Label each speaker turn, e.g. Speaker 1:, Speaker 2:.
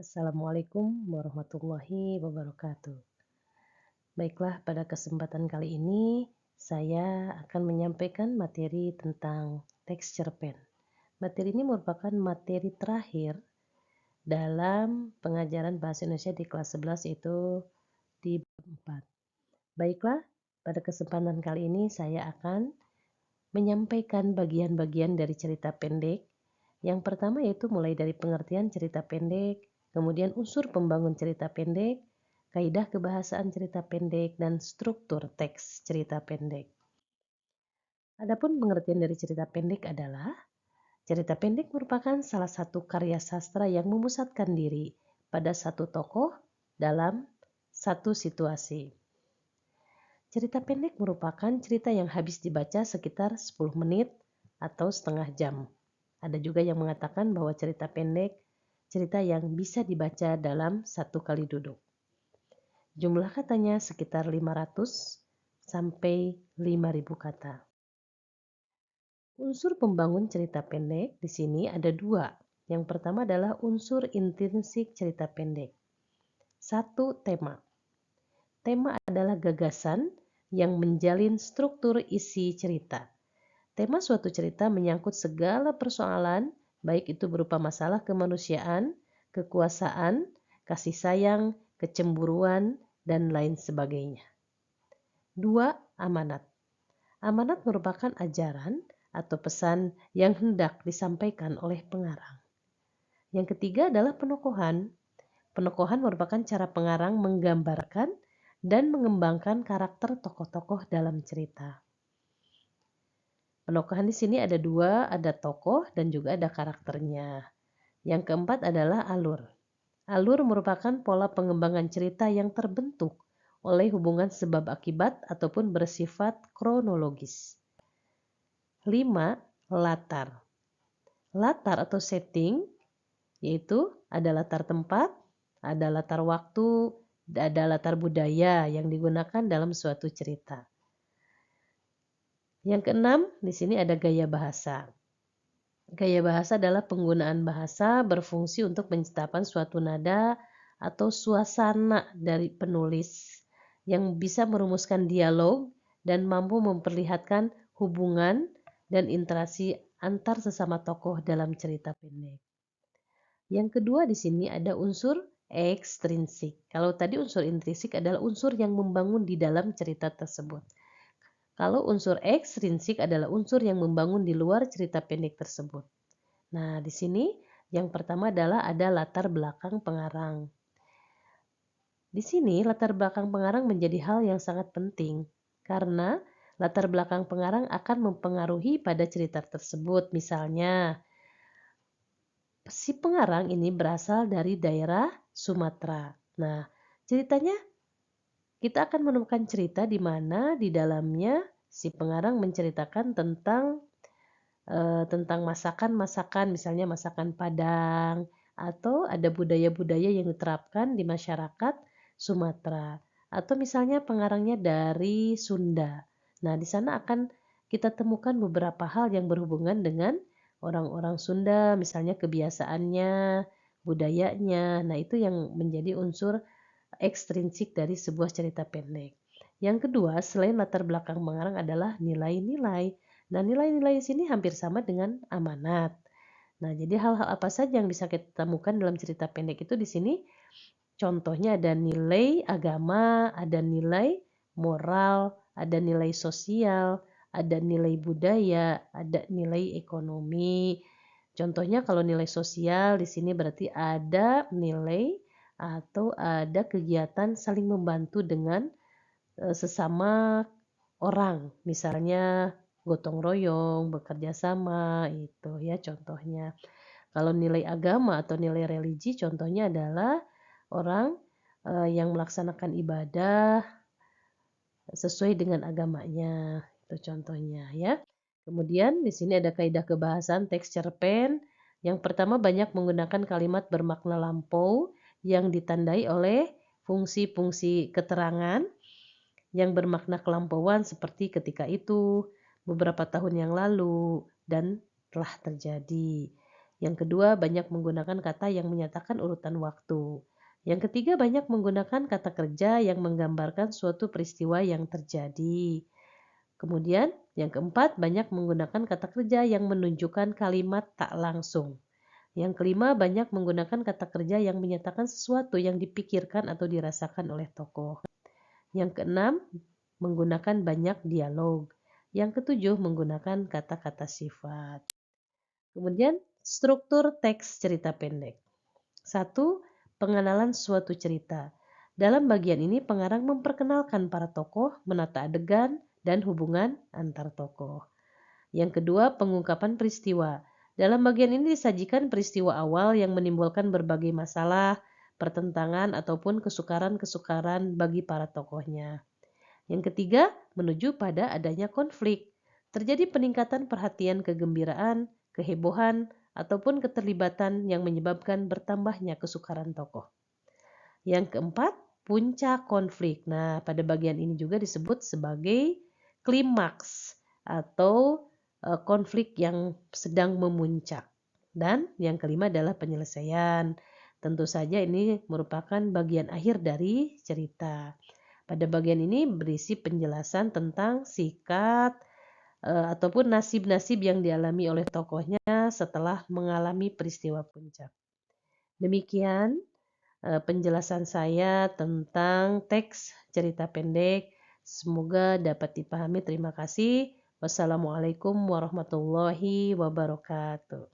Speaker 1: Assalamualaikum warahmatullahi wabarakatuh. Baiklah, pada kesempatan kali ini saya akan menyampaikan materi tentang teks cerpen. Materi ini merupakan materi terakhir dalam pengajaran bahasa Indonesia di kelas 11, itu di bab 4. Baiklah, pada kesempatan kali ini saya akan menyampaikan bagian-bagian dari cerita pendek. Yang pertama yaitu mulai dari pengertian cerita pendek, kemudian unsur pembangun cerita pendek, kaidah kebahasaan cerita pendek, dan struktur teks cerita pendek. Adapun pengertian dari cerita pendek adalah cerita pendek merupakan salah satu karya sastra yang memusatkan diri pada satu tokoh dalam satu situasi. Cerita pendek merupakan cerita yang habis dibaca sekitar 10 menit atau setengah jam. Ada juga yang mengatakan bahwa cerita pendek cerita yang bisa dibaca dalam satu kali duduk. Jumlah katanya sekitar 500 sampai 5.000 kata. Unsur pembangun cerita pendek di sini ada dua. Yang pertama adalah unsur intrinsik cerita pendek. Satu, tema. Tema adalah gagasan yang menjalin struktur isi cerita. Tema suatu cerita menyangkut segala persoalan, baik itu berupa masalah kemanusiaan, kekuasaan, kasih sayang, kecemburuan, dan lain sebagainya. 2. Amanat. Amanat merupakan ajaran atau pesan yang hendak disampaikan oleh pengarang. Yang ketiga adalah penokohan. Penokohan merupakan cara pengarang menggambarkan dan mengembangkan karakter tokoh-tokoh dalam cerita. Penokohan di sini ada dua, ada tokoh dan juga ada karakternya. Yang keempat adalah alur. Alur merupakan pola pengembangan cerita yang terbentuk oleh hubungan sebab akibat ataupun bersifat kronologis. 5. Latar. Latar atau setting yaitu ada latar tempat, ada latar waktu, ada latar budaya yang digunakan dalam suatu cerita. Yang keenam, di sini ada gaya bahasa. Gaya bahasa adalah penggunaan bahasa berfungsi untuk menciptakan suatu nada atau suasana dari penulis yang bisa merumuskan dialog dan mampu memperlihatkan hubungan dan interaksi antar sesama tokoh dalam cerita pendek. Yang kedua di sini ada unsur ekstrinsik. Kalau tadi unsur intrinsik adalah unsur yang membangun di dalam cerita tersebut. Kalau unsur ekstrinsik adalah unsur yang membangun di luar cerita pendek tersebut. Nah, di sini yang pertama adalah ada latar belakang pengarang. Di sini latar belakang pengarang menjadi hal yang sangat penting karena latar belakang pengarang akan mempengaruhi pada cerita tersebut. Misalnya, si pengarang ini berasal dari daerah Sumatera. Nah, ceritanya kita akan menemukan cerita di mana di dalamnya si pengarang menceritakan tentang masakan-masakan, misalnya masakan Padang, atau ada budaya-budaya yang diterapkan di masyarakat Sumatera, atau misalnya pengarangnya dari Sunda. Nah, di sana akan kita temukan beberapa hal yang berhubungan dengan orang-orang Sunda, misalnya kebiasaannya, budayanya. Nah, itu yang menjadi unsur ekstrinsik dari sebuah cerita pendek. Yang kedua, selain latar belakang pengarang adalah nilai-nilai. Nah, nilai-nilai di sini hampir sama dengan amanat. Nah, jadi hal-hal apa saja yang bisa kita temukan dalam cerita pendek itu di sini? Contohnya ada nilai agama, ada nilai moral, ada nilai sosial, ada nilai budaya, ada nilai ekonomi. Contohnya kalau nilai sosial di sini berarti ada nilai atau ada kegiatan saling membantu dengan sesama orang, misalnya gotong royong, bekerja sama, itu ya contohnya. Kalau nilai agama atau nilai religi contohnya adalah orang yang melaksanakan ibadah sesuai dengan agamanya, itu contohnya ya. Kemudian di sini ada kaidah kebahasan teks cerpen. Yang pertama banyak menggunakan kalimat bermakna lampau yang ditandai oleh fungsi-fungsi keterangan yang bermakna kelampauan seperti ketika itu, beberapa tahun yang lalu, dan telah terjadi. Yang kedua, banyak menggunakan kata yang menyatakan urutan waktu. Yang ketiga, banyak menggunakan kata kerja yang menggambarkan suatu peristiwa yang terjadi. Kemudian, yang keempat, banyak menggunakan kata kerja yang menunjukkan kalimat tak langsung. Yang kelima, banyak menggunakan kata kerja yang menyatakan sesuatu yang dipikirkan atau dirasakan oleh tokoh. Yang keenam, menggunakan banyak dialog. Yang ketujuh, menggunakan kata-kata sifat. Kemudian, struktur teks cerita pendek. 1. Pengenalan suatu cerita. Dalam bagian ini, pengarang memperkenalkan para tokoh, menata adegan, dan hubungan antar tokoh. Yang kedua, pengungkapan peristiwa. Dalam bagian ini disajikan peristiwa awal yang menimbulkan berbagai masalah, pertentangan, ataupun kesukaran-kesukaran bagi para tokohnya. Yang ketiga, menuju pada adanya konflik. Terjadi peningkatan perhatian kegembiraan, kehebohan, ataupun keterlibatan yang menyebabkan bertambahnya kesukaran tokoh. Yang keempat, puncak konflik. Nah, pada bagian ini juga disebut sebagai klimaks atau konflik yang sedang memuncak. Dan yang kelima adalah penyelesaian. Tentu saja ini merupakan bagian akhir dari cerita. Pada bagian ini berisi penjelasan tentang sikap ataupun nasib-nasib yang dialami oleh tokohnya setelah mengalami peristiwa puncak. Demikian penjelasan saya tentang teks cerita pendek. Semoga dapat dipahami. Terima kasih. Wassalamualaikum warahmatullahi wabarakatuh.